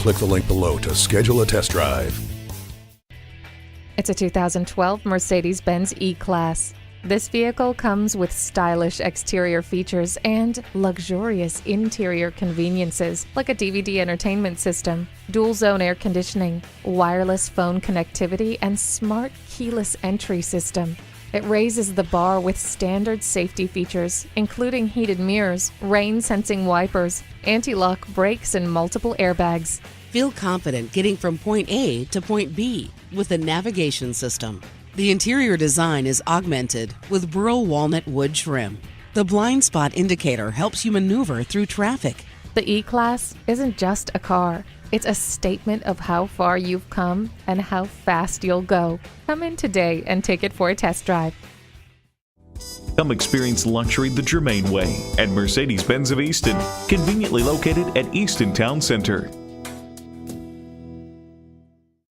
click the link below to schedule a test drive. It's a 2012 Mercedes-Benz E-Class. This vehicle comes with stylish exterior features and luxurious interior conveniences like a DVD entertainment system, dual-zone air conditioning, wireless phone connectivity, and smart keyless entry system. It raises the bar with standard safety features, including heated mirrors, rain-sensing wipers, anti-lock brakes, and multiple airbags. Feel confident getting from point A to point B with the navigation system. The interior design is augmented with burl walnut wood trim. The blind spot indicator helps you maneuver through traffic. The E-Class isn't just a car. It's a statement of how far you've come and how fast you'll go. Come in today and take it for a test drive. Come experience luxury the Germain way at Mercedes-Benz of Easton, conveniently located at Easton Town Center.